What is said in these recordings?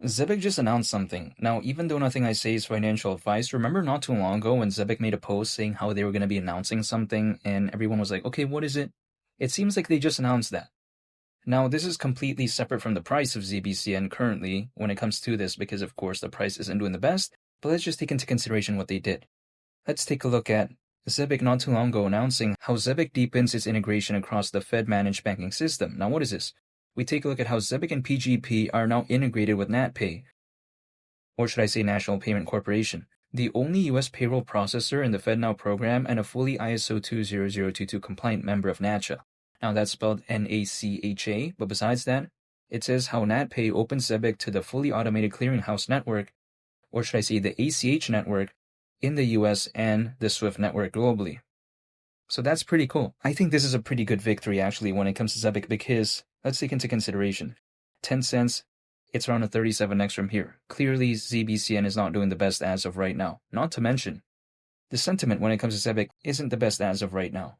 Zebec just announced something. Now, even though nothing I say is financial advice, remember not too long ago when Zebec made a post saying how they were going to be announcing something, and everyone was like, okay, what is it? It seems like they just announced that. Now, this is completely separate from the price of ZBCN currently when it comes to this, because of course the price isn't doing the best, but let's just take into consideration what they did. Let's take a look at Zebec not too long ago announcing how Zebec deepens its integration across the Fed-managed banking system. Now, what is this? We take a look at how Zebec and PGP are now integrated with NatPay, or should I say National Payment Corporation, the only U.S. payroll processor in the FedNow program and a fully ISO 20022 compliant member of NACHA. Now that's spelled NACHA, but besides that, it says how NatPay opens Zebec to the fully automated clearinghouse network, or should I say the ACH network, in the US and the SWIFT network globally. So that's pretty cool. I think this is a pretty good victory actually when it comes to Zebec because, let's take into consideration, 10 cents, it's around a 37x from here. Clearly, ZBCN is not doing the best as of right now. Not to mention, the sentiment when it comes to Zebec isn't the best as of right now.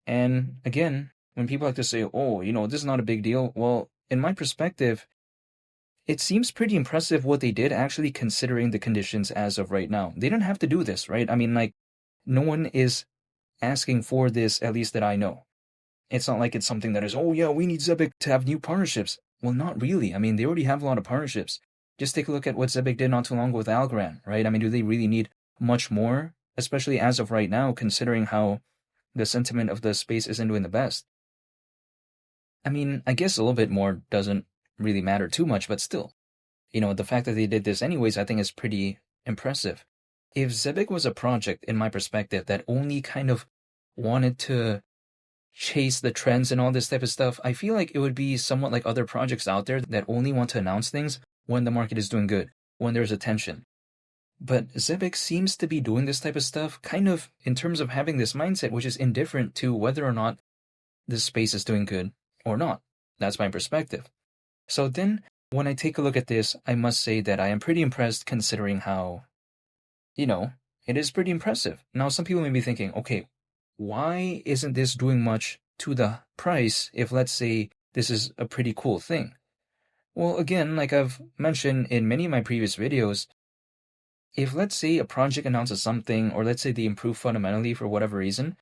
And again, when people like to say, oh, this is not a big deal, well, in my perspective, it seems pretty impressive what they did actually considering the conditions as of right now. They didn't have to do this, right? I mean, no one is asking for this, at least that I know. It's not like it's something that is, oh yeah, we need Zebec to have new partnerships. Well, not really. I mean, they already have a lot of partnerships. Just take a look at what Zebec did not too long ago with Algorand, right? I mean, do they really need much more? Especially as of right now, considering how the sentiment of the space isn't doing the best. I mean, I guess a little bit more doesn't really matter too much, but still, the fact that they did this anyways, I think is pretty impressive. If Zebec was a project, in my perspective, that only kind of wanted to chase the trends and all this type of stuff, I feel like it would be somewhat like other projects out there that only want to announce things when the market is doing good, when there's attention. But Zebec seems to be doing this type of stuff kind of in terms of having this mindset, which is indifferent to whether or not this space is doing good or not. That's my perspective. So then, when I take a look at this, I must say that I am pretty impressed considering how, it is pretty impressive. Now, some people may be thinking, okay, why isn't this doing much to the price if, let's say, this is a pretty cool thing? Well, again, like I've mentioned in many of my previous videos, if let's say a project announces something, or let's say they improve fundamentally for whatever reason,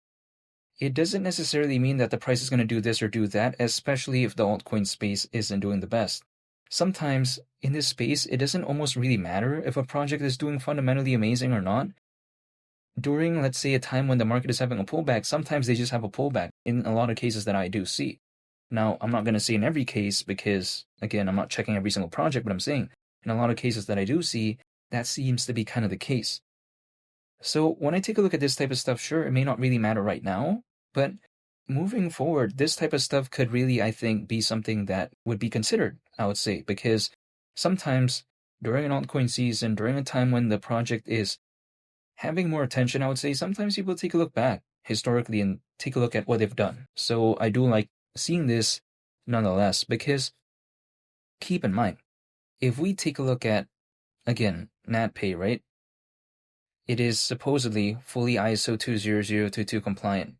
it doesn't necessarily mean that the price is going to do this or do that, especially if the altcoin space isn't doing the best. Sometimes, in this space, it doesn't almost really matter if a project is doing fundamentally amazing or not. During, let's say, a time when the market is having a pullback, sometimes they just have a pullback in a lot of cases that I do see. Now, I'm not going to say in every case because, again, I'm not checking every single project, but I'm saying in a lot of cases that I do see, that seems to be kind of the case. So when I take a look at this type of stuff, sure, it may not really matter right now, but moving forward, this type of stuff could really, I think, be something that would be considered, I would say, because sometimes during an altcoin season, during a time when the project is having more attention, I would say sometimes people take a look back historically and take a look at what they've done. So I do like seeing this nonetheless, because keep in mind, if we take a look at, again, NatPay, right? It is supposedly fully ISO 20022 compliant,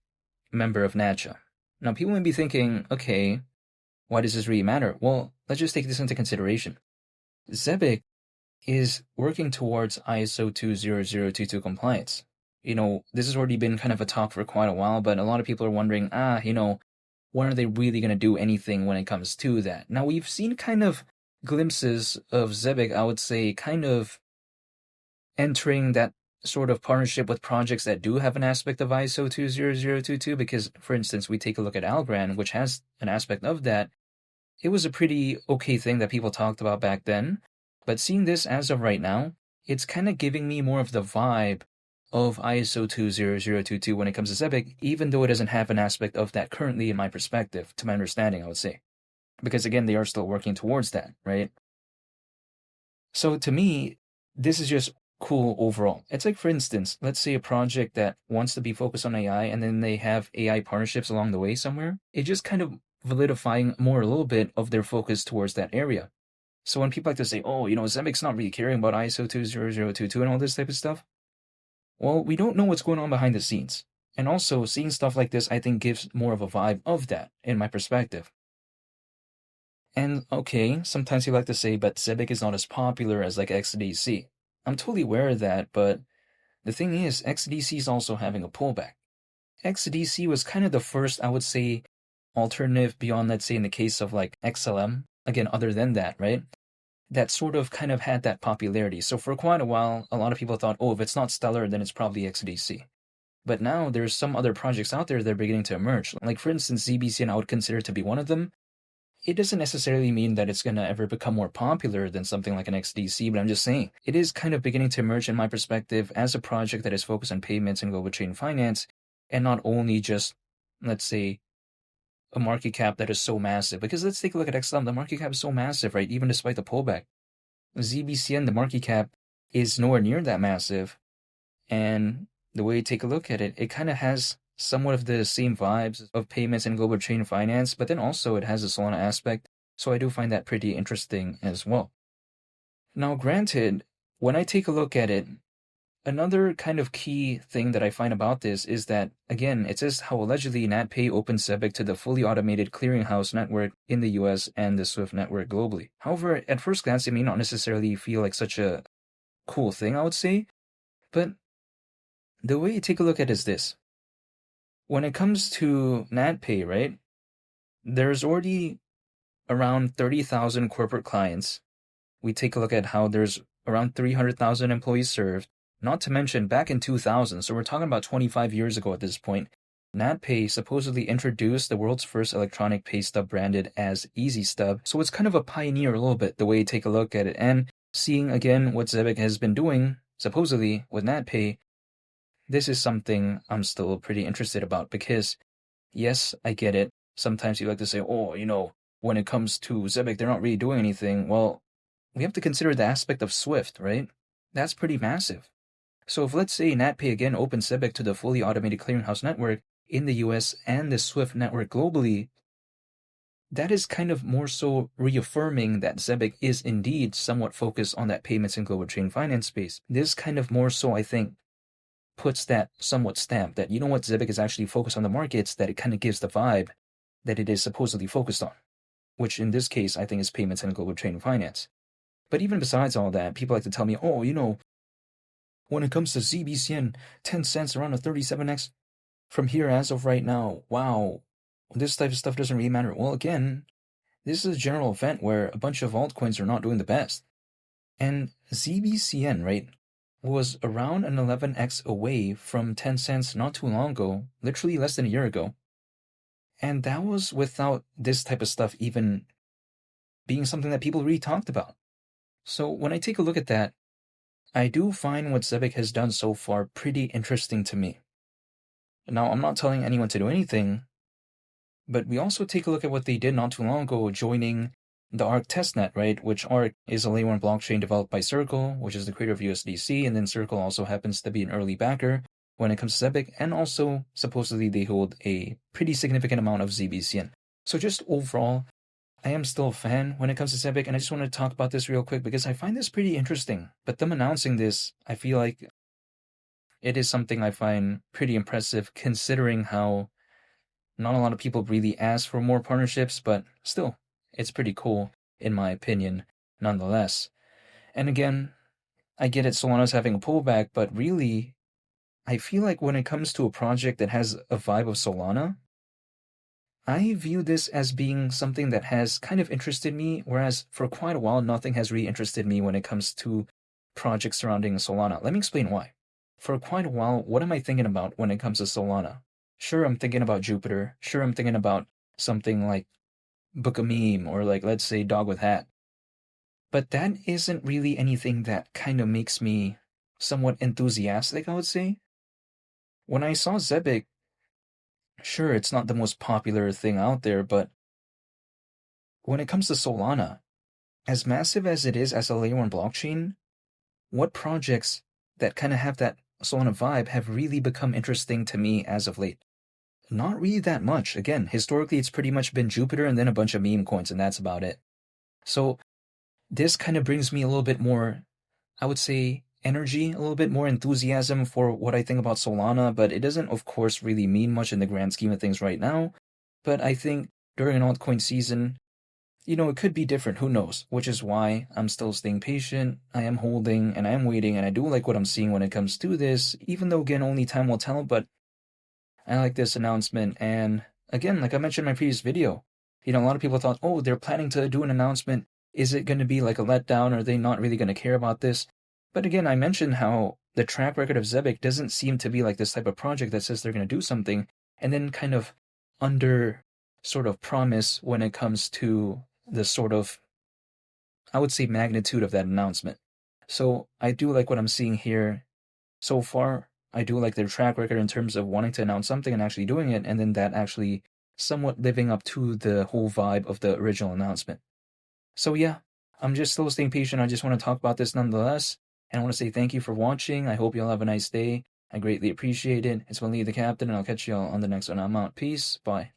member of NACHA. Now, people may be thinking, okay, why does this really matter? Well, let's just take this into consideration. Zebec is working towards ISO 20022 compliance. This has already been kind of a talk for quite a while, but a lot of people are wondering, when are they really going to do anything when it comes to that? Now, we've seen kind of glimpses of Zebec, I would say, kind of entering that sort of partnership with projects that do have an aspect of ISO 20022, because, for instance, we take a look at Algorand, which has an aspect of that. It was a pretty okay thing that people talked about back then, but seeing this as of right now, it's kind of giving me more of the vibe of ISO 20022 when it comes to Zebec, even though it doesn't have an aspect of that currently in my perspective, to my understanding, I would say. Because again, they are still working towards that, right? So to me, this is just cool overall. It's like, for instance, let's say a project that wants to be focused on AI and then they have AI partnerships along the way somewhere. It just kind of validifying more a little bit of their focus towards that area. So when people like to say, oh, Zebec's not really caring about ISO 20022 and all this type of stuff, well, we don't know what's going on behind the scenes. And also, seeing stuff like this, I think, gives more of a vibe of that, in my perspective. And okay, sometimes you like to say, but Zebec is not as popular as like XDC. I'm totally aware of that, but the thing is, XDC is also having a pullback. XDC was kind of the first, I would say, alternative beyond, let's say, in the case of like XLM. Again, other than that, right? That sort of kind of had that popularity. So for quite a while, a lot of people thought, oh, if it's not Stellar, then it's probably XDC. But now there's some other projects out there that are beginning to emerge. Like for instance, ZBCN I would consider to be one of them. It doesn't necessarily mean that it's going to ever become more popular than something like an XDC, but I'm just saying it is kind of beginning to emerge in my perspective as a project that is focused on payments and global chain finance, and not only just, let's say, a market cap that is so massive. Because let's take a look at XLM. The market cap is so massive, right? Even despite the pullback. ZBCN, the market cap is nowhere near that massive. And the way you take a look at it, it kind of has somewhat of the same vibes of payments and global chain finance, but then also it has a Solana aspect. So I do find that pretty interesting as well. Now, granted, when I take a look at it, another kind of key thing that I find about this is that, again, it says how allegedly NatPay opens Zebec to the fully automated clearinghouse network in the US and the SWIFT network globally. However, at first glance, it may not necessarily feel like such a cool thing, I would say, but the way you take a look at it is this. When it comes to NatPay, right, there's already around 30,000 corporate clients. We take a look at how there's around 300,000 employees served, not to mention back in 2000, so we're talking about 25 years ago at this point, NatPay supposedly introduced the world's first electronic pay stub branded as Easy Stub, so it's kind of a pioneer a little bit, the way you take a look at it, and seeing again what Zebec has been doing, supposedly, with NatPay, this is something I'm still pretty interested about because, yes, I get it. Sometimes you like to say, oh, when it comes to Zebec, they're not really doing anything. Well, we have to consider the aspect of Swift, right? That's pretty massive. So if let's say NatPay again opens Zebec to the fully automated clearinghouse network in the US and the Swift network globally, that is kind of more so reaffirming that Zebec is indeed somewhat focused on that payments and global chain finance space. This kind of more so, I think, puts that somewhat stamp that, what, Zebec is actually focused on the markets, that it kind of gives the vibe that it is supposedly focused on, which in this case, I think is payments and global chain finance. But even besides all that, people like to tell me, oh, when it comes to ZBCN, 10 cents around a 37x from here as of right now, wow, this type of stuff doesn't really matter. Well, again, this is a general event where a bunch of altcoins are not doing the best. And ZBCN, right, was around an 11x away from 10 cents not too long ago, literally less than a year ago. And that was without this type of stuff even being something that people really talked about. So when I take a look at that, I do find what Zebec has done so far pretty interesting to me. Now, I'm not telling anyone to do anything, but we also take a look at what they did not too long ago, joining the ARC testnet, right? Which ARC is a layer 1 blockchain developed by Circle, which is the creator of USDC, and then Circle also happens to be an early backer when it comes to Zebec, and also supposedly they hold a pretty significant amount of ZBCN. So just overall, I am still a fan when it comes to Zebec, and I just want to talk about this real quick because I find this pretty interesting. But them announcing this, I feel like it is something I find pretty impressive considering how not a lot of people really ask for more partnerships, but still, it's pretty cool, in my opinion, nonetheless. And again, I get it, Solana's having a pullback, but really, I feel like when it comes to a project that has a vibe of Solana, I view this as being something that has kind of interested me, whereas for quite a while, nothing has really interested me when it comes to projects surrounding Solana. Let me explain why. For quite a while, what am I thinking about when it comes to Solana? Sure, I'm thinking about Jupiter. Sure, I'm thinking about something like Book a Meme or like, let's say, Dog with Hat. But that isn't really anything that kind of makes me somewhat enthusiastic, I would say. When I saw Zebec, sure, it's not the most popular thing out there, but when it comes to Solana, as massive as it is as a layer 1 blockchain, what projects that kind of have that Solana vibe have really become interesting to me as of late? Not really that much. Again, historically, it's pretty much been Jupiter and then a bunch of meme coins, and that's about it. So this kind of brings me a little bit more, I would say, energy, a little bit more enthusiasm for what I think about Solana, but it doesn't, of course, really mean much in the grand scheme of things right now. But I think during an altcoin season, it could be different. Who knows? Which is why I'm still staying patient. I am holding and I am waiting, and I do like what I'm seeing when it comes to this, even though, again, only time will tell. But I like this announcement. And again, like I mentioned in my previous video, a lot of people thought, oh, they're planning to do an announcement. Is it going to be like a letdown? Are they not really going to care about this? But again, I mentioned how the track record of Zebec doesn't seem to be like this type of project that says they're going to do something and then kind of under sort of promise when it comes to the sort of, I would say, magnitude of that announcement. So I do like what I'm seeing here so far. I do like their track record in terms of wanting to announce something and actually doing it, and then that actually somewhat living up to the whole vibe of the original announcement. So yeah, I'm just still staying patient. I just want to talk about this nonetheless. And I want to say thank you for watching. I hope you all have a nice day. I greatly appreciate it. It's Waleed the Captain, and I'll catch you all on the next one. I'm out. Peace. Bye.